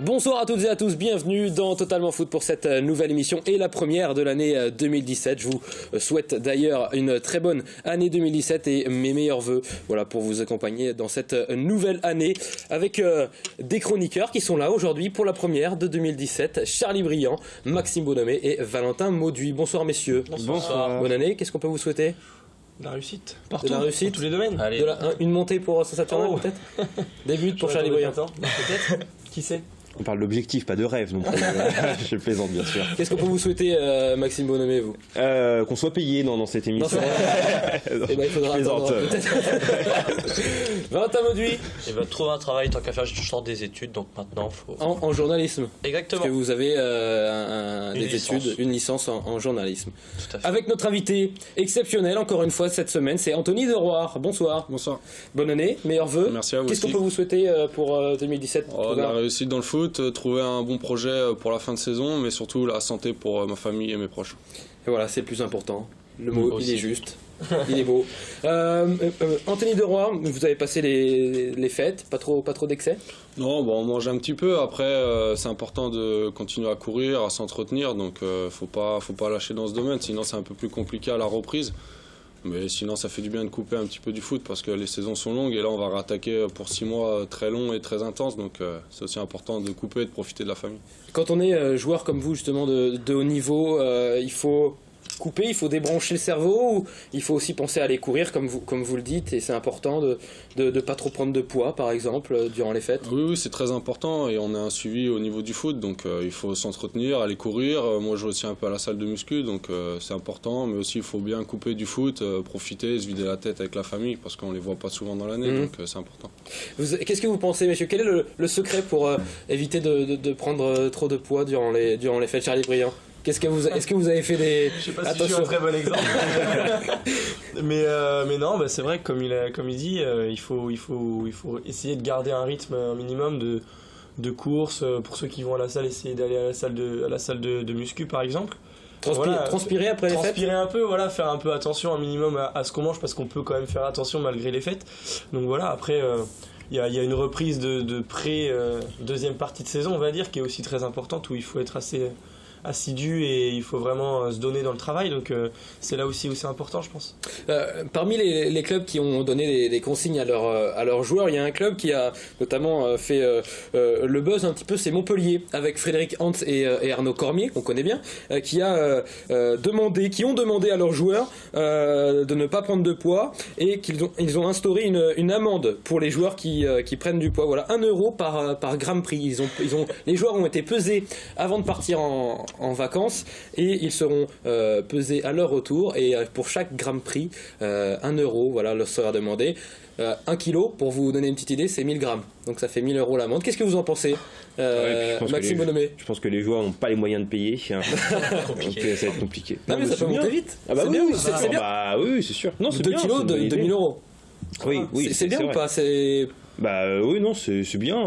Bonsoir à toutes et à tous, bienvenue dans Totalement Foot pour cette nouvelle émission et la première de l'année 2017. Je vous souhaite d'ailleurs une très bonne année 2017 et mes meilleurs vœux pour vous accompagner dans cette nouvelle année avec des chroniqueurs qui sont là aujourd'hui pour la première de 2017. Charlie Briand, Maxime Bonhomé et Valentin Mauduit. Bonsoir messieurs. Bonsoir. Bonne année, qu'est-ce qu'on peut vous souhaiter ? De la réussite. Partout, de la réussite. Dans tous les domaines. Allez. Une montée pour Saturnin peut-être. Des buts pour Charlie Briand. Peut-être. Qui sait. On parle d'objectif, pas de rêve non plus. Je plaisante bien sûr. Qu'est-ce qu'on peut vous souhaiter, Maxime Bonhomé, vous ? Qu'on soit payé dans cette émission. Il faudra attendre peut-être. Valentin Mauduit. Trouver un travail, tant qu'à faire, je sors des études, donc maintenant faut... En journalisme. Exactement. Parce que vous avez une licence en journalisme. Tout à fait. Avec notre invité exceptionnel, encore une fois cette semaine, c'est Anthony Deroire. Bonsoir. Bonsoir. Bonne année, meilleurs vœux. Merci à vous. Qu'est-ce qu'on peut vous souhaiter pour 2017 ? La réussite dans le foot, trouver un bon projet pour la fin de saison, mais surtout la santé pour ma famille et mes proches. Et voilà, c'est le plus important. Le mot, aussi. il est juste. Il est beau. Anthony Deroire, vous avez passé les fêtes, pas trop d'excès ? Non, on mange un petit peu. Après, c'est important de continuer à courir, à s'entretenir, donc faut pas lâcher dans ce domaine, sinon c'est un peu plus compliqué à la reprise. Mais sinon, ça fait du bien de couper un petit peu du foot parce que les saisons sont longues et là, on va rattaquer pour 6 mois très longs et très intenses. Donc, c'est aussi important de couper et de profiter de la famille. Quand on est joueur comme vous, justement, de haut niveau, il faut couper, il faut débrancher le cerveau ou il faut aussi penser à aller courir, comme vous le dites, et c'est important de ne pas trop prendre de poids, par exemple, durant les fêtes ? Oui, c'est très important et on a un suivi au niveau du foot, donc il faut s'entretenir, aller courir. Moi, je joue aussi un peu à la salle de muscu, donc c'est important, mais aussi il faut bien couper du foot, profiter, se vider la tête avec la famille, parce qu'on les voit pas souvent dans l'année, donc c'est important. Qu'est-ce que vous pensez, messieurs ? Quel est le secret pour éviter de prendre trop de poids durant les fêtes, Charlie Briand ? Est-ce que vous avez fait des... Je sais pas si je suis un très bon exemple. mais non, c'est vrai que comme il dit, il faut essayer de garder un rythme un minimum de course. Pour ceux qui vont à la salle, essayer d'aller à la salle de muscu par exemple. Transpirer après les fêtes ? Transpirer un peu, faire un peu attention un minimum à ce qu'on mange parce qu'on peut quand même faire attention malgré les fêtes. Donc voilà, après... Il y a une reprise de deuxième partie de saison, on va dire, qui est aussi très importante, où il faut être assez assidu et il faut vraiment se donner dans le travail, donc c'est là aussi où c'est important, je pense. Parmi les clubs qui ont donné des consignes à leurs joueurs, il y a un club qui a notamment fait le buzz un petit peu, c'est Montpellier, avec Frédéric Hans et Arnaud Cormier, qu'on connaît bien, qui ont demandé à leurs joueurs de ne pas prendre de poids et ils ont instauré une amende pour les joueurs qui prennent du poids. Voilà, 1 euro par gramme pris. Les joueurs ont été pesés avant de partir en vacances et ils seront pesés à leur retour et pour chaque gramme pris 1 euro, voilà, leur sera demandé. 1 kilo, pour vous donner une petite idée, c'est 1000 grammes, donc ça fait 1000 euros l'amende. Qu'est-ce que vous en pensez, Maxime Bonhomé ? Je pense que les joueurs n'ont pas les moyens de payer, donc ça va être compliqué. Non, mais ça peut monter vite. Ah bah c'est oui, bien, c'est bien. Bah oui, c'est sûr. Non, c'est 2 bien, kilos de 1000 euros. Oui, c'est bien vrai. ou pas ? Oui, non, c'est bien.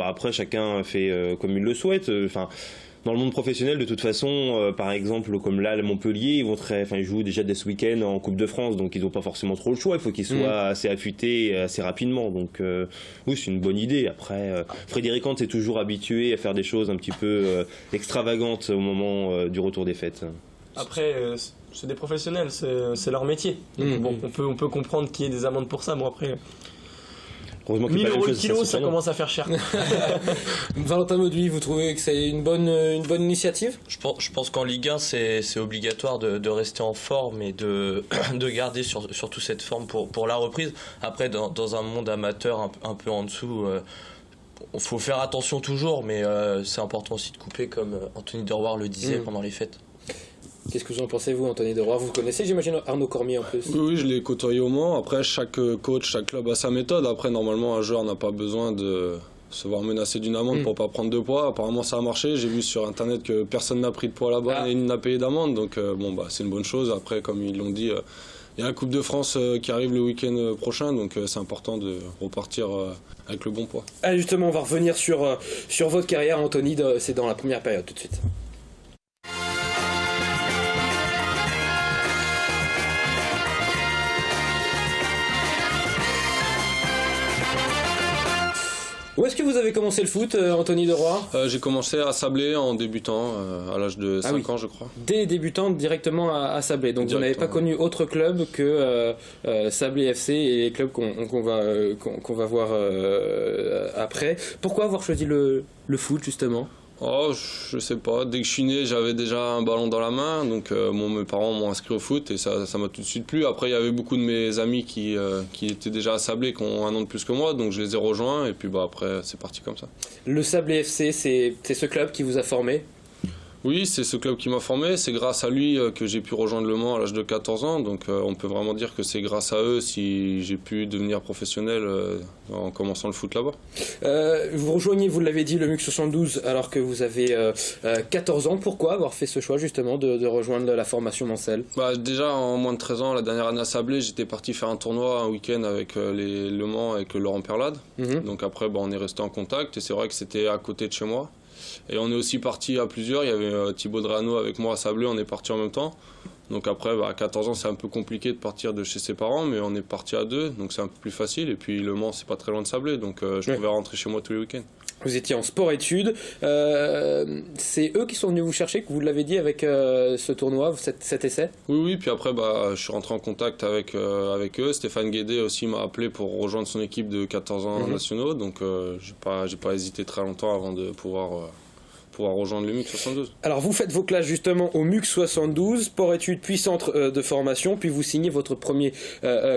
Après, chacun fait comme il le souhaite. Dans le monde professionnel, de toute façon, par exemple, comme là, Montpellier, ils jouent déjà dès ce week-end en Coupe de France, donc ils n'ont pas forcément trop le choix. Il faut qu'ils soient assez affûtés assez rapidement. Donc, oui, c'est une bonne idée. Après, Frédéric Hans est toujours habitué à faire des choses un petit peu extravagantes au moment du retour des fêtes. Après, c'est des professionnels, c'est leur métier. Donc, bon, on peut comprendre qu'il y ait des amendes pour ça. Bon, après... 1000 euros le kilo, ça commence à faire cher. Valentin Mauduit, vous trouvez que c'est une bonne initiative ? Je pense qu'en Ligue 1, c'est obligatoire de rester en forme et de garder surtout cette forme pour la reprise. Après, dans un monde amateur un peu en dessous, il faut faire attention toujours, mais c'est important aussi de couper, comme Anthony Deroire le disait pendant les fêtes. Qu'est-ce que vous en pensez, vous, Anthony Deroire ? Vous connaissez, j'imagine, Arnaud Cormier en plus ? Oui, je l'ai côtoyé au Mans. Après, chaque coach, chaque club a sa méthode. Après, normalement, un joueur n'a pas besoin de se voir menacé d'une amende pour pas prendre de poids. Apparemment, ça a marché. J'ai vu sur Internet que personne n'a pris de poids là-bas et n'a payé d'amende. Donc, c'est une bonne chose. Après, comme ils l'ont dit, il y a la Coupe de France qui arrive le week-end prochain. Donc, c'est important de repartir avec le bon poids. Ah, justement, on va revenir sur votre carrière, Anthony. C'est dans la première période, tout de suite. Où est-ce que vous avez commencé le foot, Anthony Deroy? J'ai commencé à Sablé en débutant à l'âge de 5 ans, je crois. Dès débutant directement à Sablé. Donc vous n'avez pas connu autre club que Sablé FC et les clubs qu'on va voir après. Pourquoi avoir choisi le foot justement? Oh, je sais pas. Dès que je suis né, j'avais déjà un ballon dans la main, donc mes parents m'ont inscrit au foot et ça m'a tout de suite plu. Après, il y avait beaucoup de mes amis qui étaient déjà à Sablé, qui ont un an de plus que moi, donc je les ai rejoints et puis après, c'est parti comme ça. Le Sablé FC, c'est ce club qui vous a formé? Oui, c'est ce club qui m'a formé. C'est grâce à lui que j'ai pu rejoindre Le Mans à l'âge de 14 ans. Donc on peut vraiment dire que c'est grâce à eux si j'ai pu devenir professionnel en commençant le foot là-bas. Vous rejoignez, vous l'avez dit, le MUC 72 alors que vous avez 14 ans. Pourquoi avoir fait ce choix justement de rejoindre la formation Mancel? Déjà en moins de 13 ans, la dernière année à Sablé, j'étais parti faire un tournoi un week-end avec Le Mans avec Laurent Perlade. Donc après on est resté en contact et c'est vrai que c'était à côté de chez moi. Et on est aussi parti à plusieurs, il y avait Thibaut Drano avec moi à Sablé, on est parti en même temps. Donc après, à 14 ans, c'est un peu compliqué de partir de chez ses parents, mais on est parti à deux, donc c'est un peu plus facile. Et puis Le Mans, c'est pas très loin de Sablé, donc je pouvais rentrer chez moi tous les week-ends. Vous étiez en sport-études, c'est eux qui sont venus vous chercher, que vous l'avez dit, avec ce tournoi, cet essai? Oui, puis après je suis rentré en contact avec eux. Stéphane Guédé aussi m'a appelé pour rejoindre son équipe de 14 ans nationaux, donc j'ai pas hésité très longtemps avant de pouvoir rejoindre le MUC 72. Alors vous faites vos classes justement au MUC 72, sport-études puis centre de formation, puis vous signez votre premier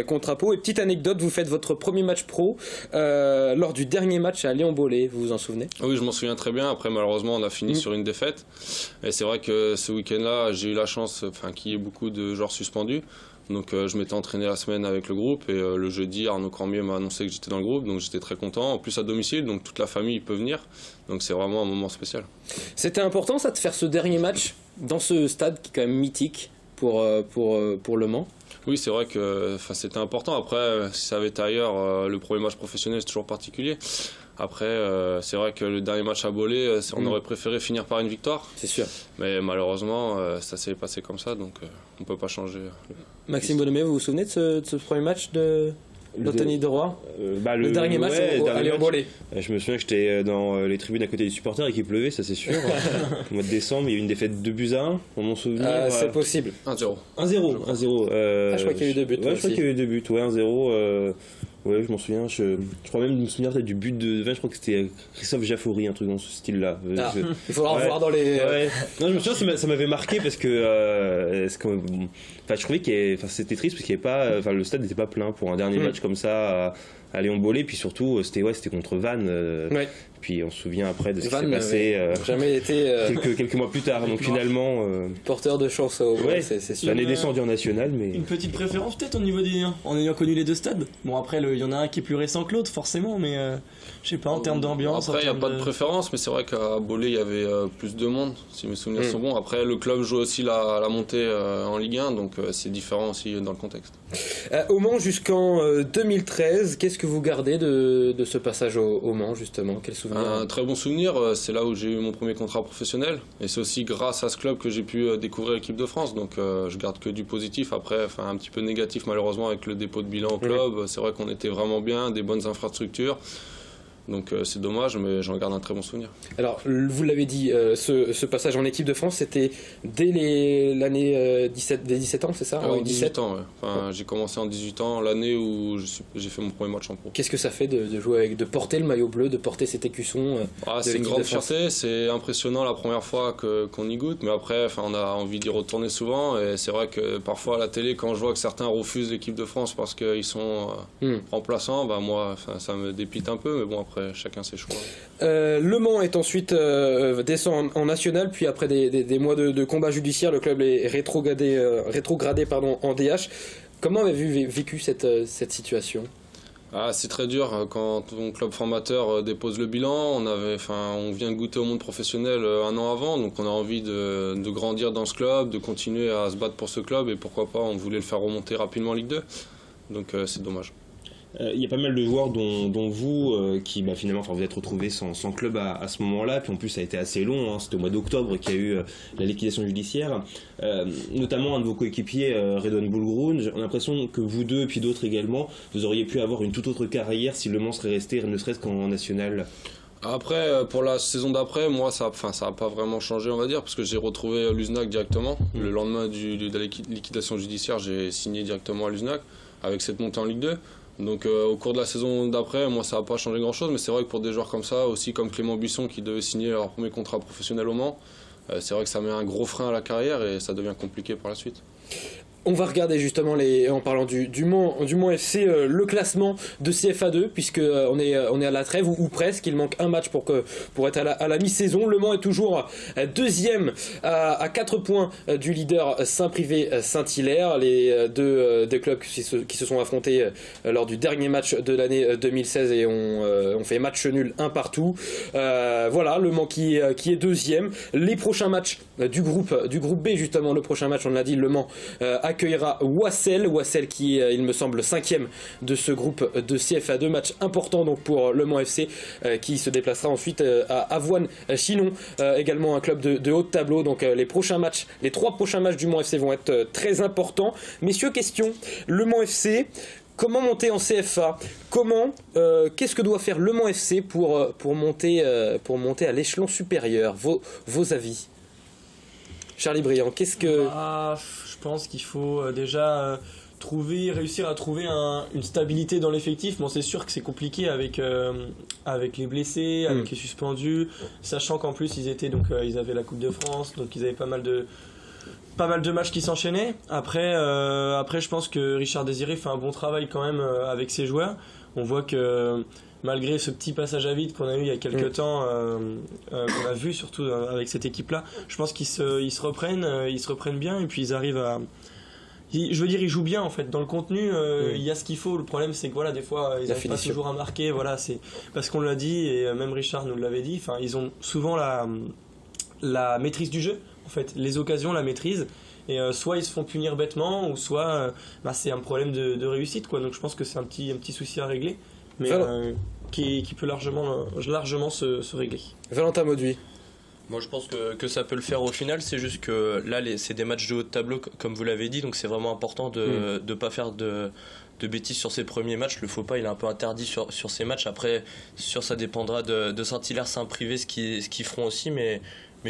contrat pro. Et petite anecdote, vous faites votre premier match pro lors du dernier match à Léon-Bollé, vous vous en souvenez? Oui, je m'en souviens très bien. Après malheureusement on a fini sur une défaite. Et c'est vrai que ce week-end-là j'ai eu la chance qu'il y ait beaucoup de joueurs suspendus. Donc je m'étais entraîné la semaine avec le groupe et le jeudi Arnaud Cormier m'a annoncé que j'étais dans le groupe, donc j'étais très content. En plus à domicile, donc toute la famille peut venir, donc c'est vraiment un moment spécial. C'était important ça de faire ce dernier match dans ce stade qui est quand même mythique pour Le Mans? Oui, c'est vrai que c'était important. Après, si ça avait été ailleurs, le premier match professionnel c'est toujours particulier. Après, c'est vrai que le dernier match à Bollé, on aurait préféré finir par une victoire. C'est sûr. Mais malheureusement, ça s'est passé comme ça, donc on ne peut pas changer. Maxime Bonhomé, vous vous souvenez de ce premier match d'Anthony Deroy? Le dernier match à Léon-Bollé. Je me souviens que j'étais dans les tribunes à côté des supporters et qu'il pleuvait, ça c'est sûr. Au mois de décembre, il y a eu une défaite 2-2-1, dans mon souvenir. C'est possible. 1-0. 1-0. Je crois qu'il y a eu 2 buts. Ouais, je crois qu'il y a eu 2 buts, 1-0. Ouais, je m'en souviens. Je crois même me souvenir peut-être du but de 20, je crois que c'était Christophe Jaffori, un truc dans ce style-là. Il faudra en voir dans les. Non, je me souviens, ça m'avait marqué parce que. Je trouvais que c'était triste parce qu'il y avait pas. Le stade n'était pas plein pour un dernier match comme ça à Léon-Bollé, puis surtout c'était contre Vannes. Puis on se souvient après de ce qui s'est passé jamais été quelques mois plus tard. Donc finalement porteur de chance c'est sûr. On est descendu en national, mais une petite préférence peut-être au niveau des liens en ayant connu les deux stades. Bon après il y en a un qui est plus récent que l'autre forcément, mais je sais pas en termes d'ambiance. Après il n'y a pas de préférence, mais c'est vrai qu'à Bollé il y avait plus de monde si mes souvenirs sont bons. Après le club joue aussi la montée en Ligue 1, donc c'est différent aussi dans le contexte. Au Mans jusqu'en 2013, qu'est-ce que vous gardez de ce passage au Mans justement? Quel souvenir? Un très bon souvenir, c'est là où j'ai eu mon premier contrat professionnel et c'est aussi grâce à ce club que j'ai pu découvrir l'équipe de France, donc je garde que du positif. Après un petit peu négatif malheureusement avec le dépôt de bilan au club. C'est vrai qu'on était vraiment bien, des bonnes infrastructures. Donc c'est dommage, mais j'en garde un très bon souvenir. Alors, vous l'avez dit, ce passage en équipe de France, c'était dès l'année 17 ans, c'est ça? 18 ans, ouais. J'ai commencé en 18 ans, l'année où j'ai fait mon premier match en pro. Qu'est-ce que ça fait de jouer de porter le maillot bleu, de porter cet écusson c'est une grande fierté, c'est impressionnant la première fois qu'on y goûte, mais après, on a envie d'y retourner souvent. Et c'est vrai que parfois à la télé, quand je vois que certains refusent l'équipe de France parce qu'ils sont remplaçants, moi, ça me dépite un peu, mais bon, après, chacun ses choix. Le Mans est ensuite descend en national, puis après des mois de combat judiciaire, le club est rétrogradé en DH. Comment avez-vous vécu cette situation? C'est très dur quand ton club formateur dépose le bilan. On vient de goûter au monde professionnel un an avant, donc on a envie de grandir dans ce club, de continuer à se battre pour ce club, et pourquoi pas, on voulait le faire remonter rapidement en Ligue 2. Donc c'est dommage. Il y a pas mal de joueurs dont vous qui finalement vous êtes retrouvés sans club à ce moment-là, puis en plus ça a été assez long, hein, c'était au mois d'octobre qu'il y a eu la liquidation judiciaire, notamment un de vos coéquipiers, Redouane Boulgroun. J'ai l'impression que vous deux, et puis d'autres également, vous auriez pu avoir une toute autre carrière si Le Mans serait resté ne serait-ce qu'en national. Après, pour la saison d'après, moi, ça a pas vraiment changé, on va dire, parce que j'ai retrouvé l'USNAC directement. Le lendemain de la liquidation judiciaire, j'ai signé directement à l'USNAC, avec cette montée en Ligue 2. Donc au cours de la saison d'après, moi, ça n'a pas changé grand-chose, mais c'est vrai que pour des joueurs comme ça, aussi comme Clément Buisson, qui devait signer leur premier contrat professionnel au Mans, c'est vrai que ça met un gros frein à la carrière et ça devient compliqué par la suite. On va regarder justement, en parlant du Mans FC, le classement de CFA2, puisque on est à la trêve, ou presque. Il manque un match pour être à la mi-saison. Le Mans est toujours deuxième à 4 points du leader Saint-Privé Saint-Hilaire. Les deux clubs qui se sont affrontés lors du dernier match de l'année 2016 et ont fait match nul un partout. Voilà, le Mans qui est deuxième. Les prochains matchs du groupe B, justement, le prochain match, on l'a dit, Le Mans accueillera Wassel qui est, il me semble, 5e de ce groupe de CFA2. Match important donc pour Le Mans FC qui se déplacera ensuite à Avoine-Chinon, également un club de haut de tableau. Donc les 3 prochains matchs du Mans FC vont être très importants. Messieurs, question, Le Mans FC, comment monter en CFA? Qu'est-ce que doit faire Le Mans FC pour monter à l'échelon supérieur? Vos avis? Charlie Briand, qu'est-ce que... Je pense qu'il faut déjà réussir à trouver une stabilité dans l'effectif. Bon, c'est sûr que c'est compliqué avec les blessés, avec les suspendus, sachant qu'en plus ils avaient la Coupe de France, donc ils avaient pas mal de matchs qui s'enchaînaient. Après, je pense que Richard Désiré fait un bon travail quand même avec ses joueurs. On voit que malgré ce petit passage à vide qu'on a eu il y a quelques temps, qu'on a vu surtout avec cette équipe-là, je pense qu'ils se reprennent bien et puis ils arrivent à... ils jouent bien en fait. Dans le contenu, il y a ce qu'il faut. Le problème, c'est que voilà, des fois, ils n'arrivent pas toujours à marquer. Voilà, c'est parce qu'on l'a dit et même Richard nous l'avait dit. Enfin, ils ont souvent la maîtrise du jeu. En fait, les occasions, la maîtrise. Et soit ils se font punir bêtement, ou soit c'est un problème de réussite, quoi. Donc je pense que c'est un petit souci à régler, mais qui peut largement se régler. Valentin Mauduit. Moi je pense que ça peut le faire au final, c'est juste que là c'est des matchs de haut de tableau comme vous l'avez dit, donc c'est vraiment important de ne pas faire de bêtises sur ses premiers matchs. Le faux pas il est un peu interdit sur ces matchs. Après ça dépendra de Saint-Hilaire, Saint-Privé ce qu'ils feront aussi, mais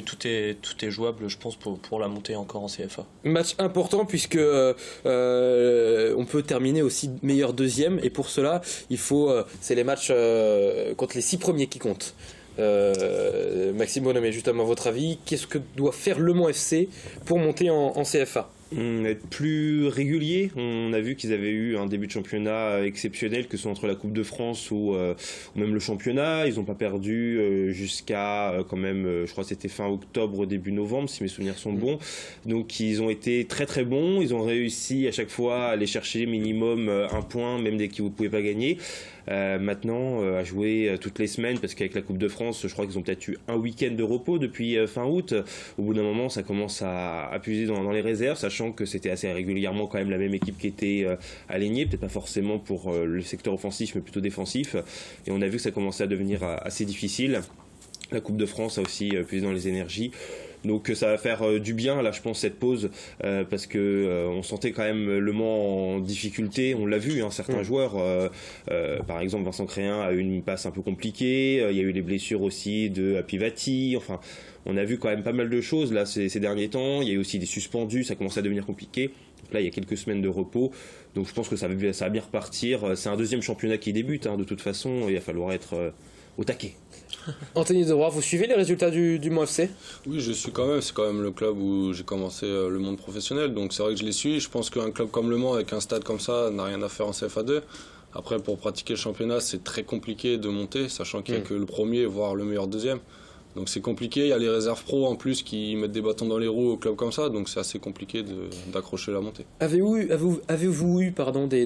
tout est jouable, je pense, pour la montée encore en CFA. Match important puisque on peut terminer aussi meilleur deuxième, et pour cela c'est les matchs contre les 6 premiers qui comptent. Maxime Bonhomme, justement, à votre avis, qu'est-ce que doit faire Le Mans FC pour monter en CFA? Être plus régulier. On a vu qu'ils avaient eu un début de championnat exceptionnel, que ce soit entre la Coupe de France ou même le championnat. Ils n'ont pas perdu jusqu'à quand même, je crois que c'était fin octobre, début novembre, si mes souvenirs sont bons. Donc ils ont été très très bons. Ils ont réussi à chaque fois à aller chercher minimum un point, même dès qu'ils ne pouvaient pas gagner. Maintenant, à jouer toutes les semaines, parce qu'avec la Coupe de France, je crois qu'ils ont peut-être eu un week-end de repos depuis fin août. Au bout d'un moment, ça commence à puiser dans les réserves, sachant que c'était assez régulièrement quand même la même équipe qui était alignée, peut-être pas forcément pour le secteur offensif, mais plutôt défensif. Et on a vu que ça commençait à devenir assez difficile. La Coupe de France a aussi puisé dans les énergies. Donc ça va faire du bien, là, je pense, cette pause, parce que on sentait quand même Le Mans en difficulté. On l'a vu, certains joueurs, par exemple Vincent Créin a eu une passe un peu compliquée. Il y a eu les blessures aussi de Pivati. Enfin, on a vu quand même pas mal de choses là ces derniers temps. Il y a eu aussi des suspendus, ça commence à devenir compliqué. Donc là, il y a quelques semaines de repos. Donc je pense que ça va bien repartir. C'est un deuxième championnat qui débute, de toute façon. Il va falloir être au taquet. Anthony Deroy, vous suivez les résultats du Mans FC? Oui, je suis quand même. C'est quand même le club où j'ai commencé le monde professionnel. Donc c'est vrai que je les suis. Je pense qu'un club comme Le Mans, avec un stade comme ça, n'a rien à faire en CFA2. Après, pour pratiquer le championnat, c'est très compliqué de monter, sachant qu'il n'y a que le premier, voire le meilleur deuxième. Donc c'est compliqué. Il y a les réserves pro en plus qui mettent des bâtons dans les roues au club comme ça. Donc c'est assez compliqué d'accrocher la montée. Avez-vous eu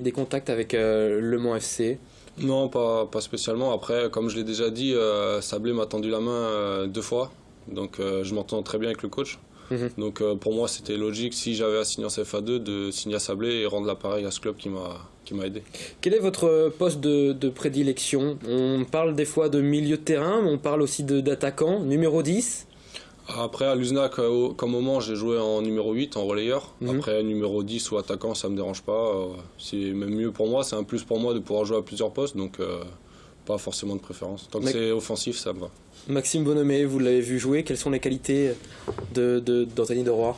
des contacts avec Le Mans FC? Non, pas spécialement. Après, comme je l'ai déjà dit, Sablé m'a tendu la main 2 fois. Donc je m'entends très bien avec le coach. Donc pour moi, c'était logique, si j'avais à signer en CFA2, de signer à Sablé et rendre l'appareil à ce club qui m'a aidé. Quel est votre poste de prédilection? On parle des fois de milieu de terrain, mais on parle aussi d'attaquant, numéro 10. Après, à Luznac, comme moment, j'ai joué en numéro 8, en relayeur. Après, numéro 10 ou attaquant, ça me dérange pas. C'est même mieux pour moi, c'est un plus pour moi de pouvoir jouer à plusieurs postes, donc pas forcément de préférence. Tant que c'est offensif, ça me va. Maxime Bonhomé, vous l'avez vu jouer, quelles sont les qualités d'Anthony de Roy?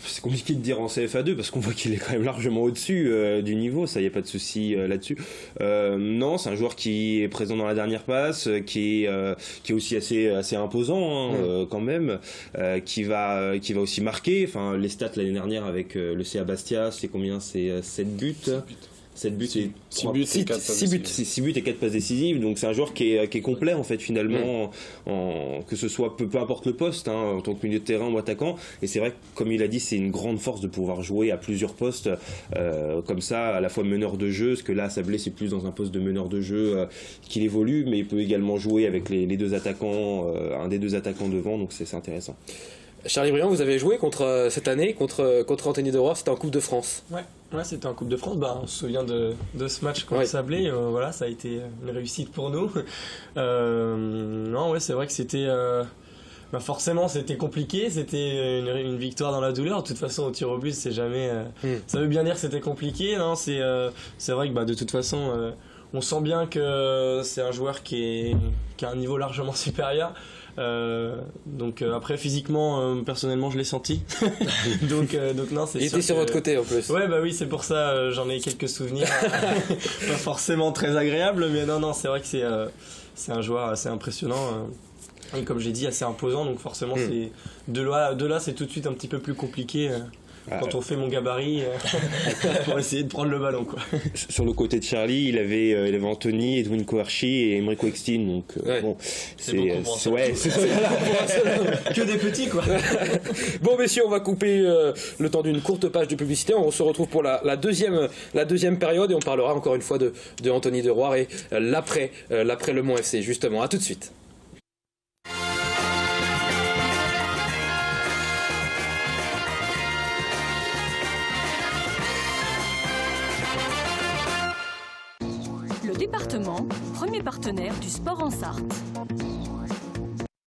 C'est compliqué de dire en CFA2 parce qu'on voit qu'il est quand même largement au-dessus du niveau, ça y a pas de souci là-dessus. Non, c'est un joueur qui est présent dans la dernière passe, qui est aussi assez imposant quand même, qui va aussi marquer. Enfin, les stats l'année dernière avec le CA Bastia, c'est combien? C'est 7 buts. 7 buts et 6 buts et 4 passes décisives. 6 buts et 4 passes décisives, donc c'est un joueur qui est complet en fait finalement, que ce soit peu importe le poste, en tant que milieu de terrain ou attaquant, et c'est vrai que comme il a dit, c'est une grande force de pouvoir jouer à plusieurs postes comme ça, à la fois meneur de jeu, parce que là Sablé c'est plus dans un poste de meneur de jeu qu'il évolue, mais il peut également jouer avec les deux attaquants, un des deux attaquants devant, donc c'est intéressant. Charlie Briand, vous avez joué cette année contre Anthony de Roy, c'était en Coupe de France. Ouais, c'était en Coupe de France. On se souvient de ce match contre Sablé. Voilà, ça a été une réussite pour nous. Non, ouais, c'est vrai que c'était. Forcément, c'était compliqué. C'était une victoire dans la douleur. De toute façon, au tir au but, c'est jamais. Ça veut bien dire que c'était compliqué. Non, c'est vrai que de toute façon, on sent bien que c'est un joueur qui a un niveau largement supérieur. Donc après physiquement personnellement je l'ai senti donc non, c'est il sûr était sur votre côté en plus. Ouais, oui, c'est pour ça j'en ai quelques souvenirs pas forcément très agréables, mais non, c'est vrai que c'est un joueur assez impressionnant et comme j'ai dit assez imposant, donc forcément c'est de là c'est tout de suite un petit peu plus compliqué quand on fait mon gabarit pour essayer de prendre le ballon, quoi. Sur le côté de Charlie, il avait Anthony, Edwin Coerchi et Emerick Wextin, donc bon, c'est beaucoup pour ça. Que des petits, quoi. Bon messieurs, on va couper le temps d'une courte page de publicité. On se retrouve pour la deuxième période et on parlera encore une fois de Anthony de Roy et l'après Le Mans FC, justement. À tout de suite. Le département, premier partenaire du sport en Sarthe.